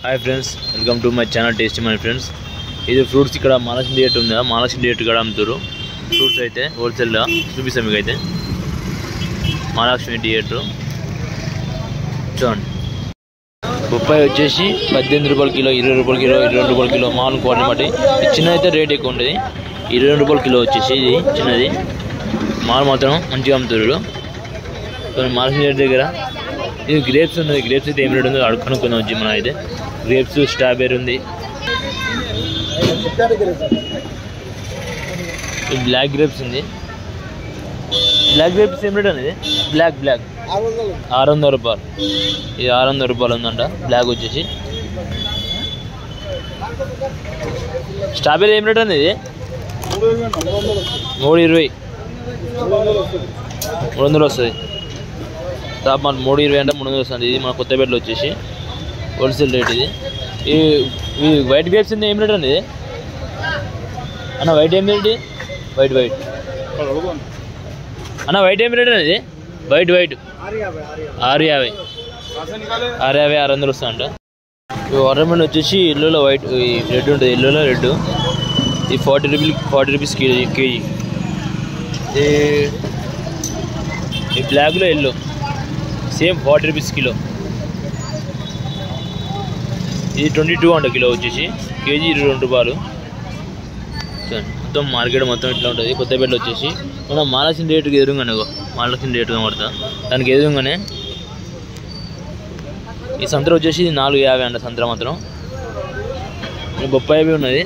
Hi friends welcome to my channel tasty money friends ఇది fruits ఇక్కడ Mahalakshmi theatre ఉంది Mahalakshmi theatre కూడా అమ్ముతారు ఫ్రూట్స్ అయితే హోల్సేల్ గా చూపిస్తాం మీకు అయితే మహాలక్ష్మి థియేటర్ చూడండి బొప్పాయి వచ్చేసి 18 రూపాయల కిలో 20 రూపాయల కిలో 22 రూపాయల కిలో మామూలు క్వాలిటీ బట్టి చిన్నది అయితే రేట్ ఎక్కువ ఉంటుంది 22 రూపాయల కిలో వచ్చేసి ఇది చిన్నది మామూలు మాత్రం మంచిగా అమ్ముతారు మహాలక్ష్మి థియేటర్ దగ్గర ఇది గ్రేప్స్ ఉన్నది గ్రేప్స్ అయితే ఏం రేట్ ఉందో అడుక్కొనుకుందాం వచ్చి మనం అయితే గ్రేప్స్ స్ట్రాబెర్రీ ఉంది బ్లాక్ గ్రేప్స్ ఉంది బ్లాక్ గ్రేప్స్ ఏం రేట్ అనేది బ్లాక్ 600 రూపాయలు ఇది 600 రూపాయలు ఉందంట బ్లాక్ వచ్చేసి స్ట్రాబెర్రీ ఏం రేట్ అనేది ఇది 320 వస్తుంది టాప్ మన 320 అంటే 300 వస్తుంది ఇది మన కొత్తపేటలో వచ్చేసి హోల్సేల్ రేట్ ఇది ఈ వైట్ గ్రేప్స్ ఏం రేట్ అండి ఇది అన్న వైట్ ఏం రేట్ వైట్ అన్న వైట్ ఏం రేట్ అనేది వైట్ 650 600 వస్తుందంట వాటర్మెలన్ వచ్చేసి ఎల్లోలో వైట్ రెడ్ ఉంటుంది ఎల్లోలో రెడ్ ఇది 40 రూపీస్ కేజీ ఈ బ్లాక్లో ఎల్లో సేమ్ 40 రూపీస్ కిలో ఇది 22 అంట కిలో వచ్చేసి కేజీ 22 రూపాయలు మొత్తం మార్కెట్ మొత్తం ఇట్లా ఉంటుంది కొత్తపేటలో వచ్చేసి మనం మహాలక్ష్మి థియేటర్కి ఎదురుగానే మహాలక్ష్మి థియేటర్ కనబడతా దానికి ఎదురుగానే ఈ సంతర వచ్చేసి 450 అంట సంతర మాత్రం బొప్పాయి ఉన్నది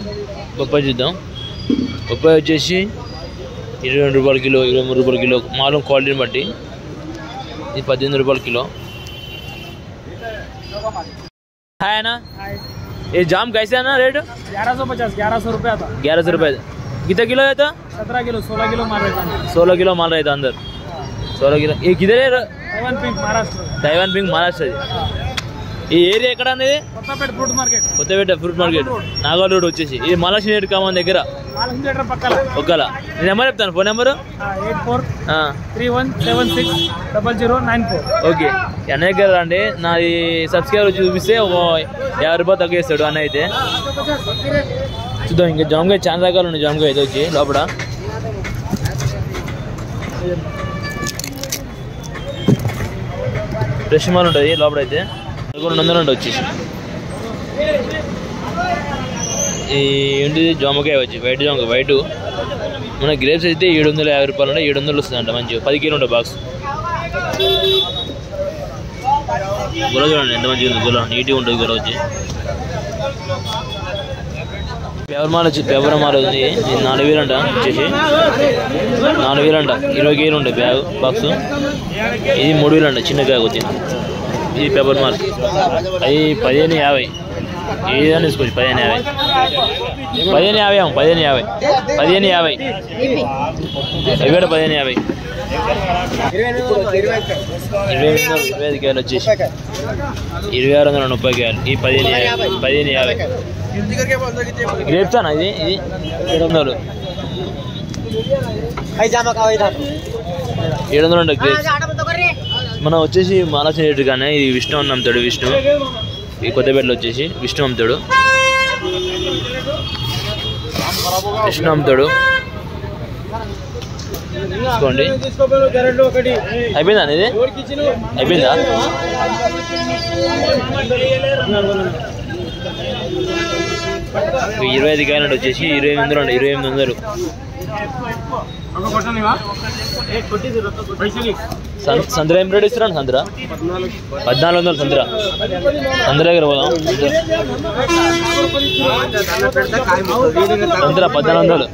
బొప్పాయి చూద్దాం బొప్పాయి వచ్చేసి 22 రూపాయల కిలో 23 రూపాయల కిలో మామూలు క్వాలిటీని బట్టి ఇది 18 రూపాయల కిలో है ना ये जाम कैसे है ना रेट 1150 1100 रुपये आता 1100 रुपये कितना किलो है 17 किलो 16 किलो माल रहता है 16 किलो माल रहता अंदर 16 किलो ये किधर है तैवान पिंक महाराष्ट्र ఈ ఏరియా ఎక్కడ అనేది Kothapet fruit market Nagole road వచ్చేసి ఇది మహాలక్ష్మి థియేటర్ కామన్ దగ్గర ఒక్కల నేను నెంబర్ చెప్తాను ఫోన్ నెంబరు 8431760094 ఓకే అన్న దగ్గర అండి నాది సబ్స్క్రైబర్ వచ్చి చూపిస్తే ఒక 50 రూపాయలు తగ్గేస్తాడు అన్న అయితే చూద్దాం ఇంకా జామకాయ చాలా రకాలు ఉన్నాయి జామకాయ అయితే వచ్చి లోపల ఫ్రెష్ మాల్ ఉంటుంది లోపల అయితే 200 అండి వచ్చేసి ఏంటిది జామకాయ వచ్చి వైట్ మన గ్రేప్స్ అయితే 750 రూపాయలు ఉంటే 700 వస్తుందంట మంచిగా 10 కిలో ఉంటుంది బాక్స్ గుల చూడండి ఎంత మంచిగా ఉంది గుల నీట్గా ఉంటుంది గుల వచ్చి పేపర్ మాల ఉంది ఇది 4000 అంట వచ్చేసి 4000 అంట 20 కేజీలు ఉంటాయి బ్యాగ్ బాక్స్ ఇది 3000 అంట చిన్న బ్యాగ్ వచ్చింది ఇది పేపర్ మాల్ అది 1550 ఏదైనా తీసుకోవచ్చు 1550 ఇవి కూడా 1550 25 కాయలు వచ్చేసి 2630 కాయలు ఈ 1550 గ్రేప్స్ అన్న ఇది 700 అంట గ్రేప్స్ మనం వచ్చేసి మహాలక్ష్మి థియేటర్ కానీ ఇది విష్ణు అని అమ్ముతాడు విష్ణు ఈ కొత్తపేటలో వచ్చేసి విష్ణు అమ్ముతాడు తీసుకోండి అయిపోయిందా ఇది అయిపోయిందా 25 కాయలు వచ్చేసి 2800 అండి 2800 సంతర ఏం రేట్ ఇస్తున్నాను సంతర 1400 సంతర దగ్గర పోదాం సంతర 1400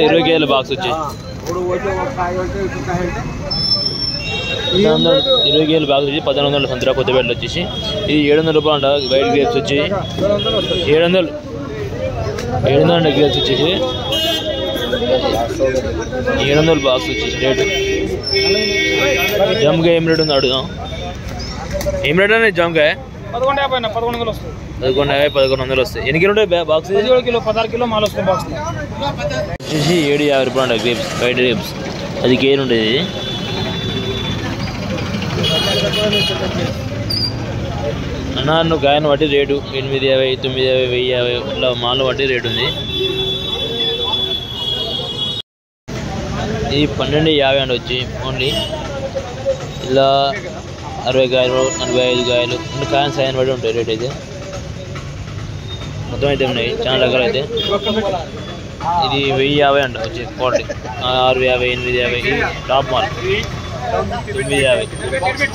20 కేజీల బాక్స్ వచ్చి 20 కేజీల బాక్స్ వచ్చి 1400 సంతర కొత్తపేటలో వచ్చేసి ఇది 700 రూపాయలు అంట వైట్ గ్రేప్స్ వచ్చి 700 అంట గ్రేప్స్ వచ్చేసి 700 బాక్స్ వచ్చేసి రేటు జామకాయ ఏం రేట్ ఉందో అడుగుదాం ఏం రేట్ అనేది జామకాయ 1150 వస్తాయి ఎన్ని కిలో ఉంటాయి బాక్స్ 16 కిలో మాల్ వస్తాయి బాక్స్ వచ్చేసి 750 రూపాయలు అంట గ్రేప్స్ వైట్ గ్రేప్స్ 10 కేజీలు ఉంటుంది అన్న నువ్వు కాయను బట్టి రేటు 850, 950, 1050 ఇట్లా మాలు బట్టి రేటు ఉంది. ఇది 1250 అండి వచ్చి ఓన్లీ. ఇలా 60 కాయలు, 45 కాయలు అంటే కాయన సాయం బట్టి ఉంటాయి రేట్ అయితే. మొత్తం అయితే ఉన్నాయి చాలా రకాలు అయితే. ఇది 1050 అంట వచ్చి క్వాలిటీ. 650, 850 top mall 950.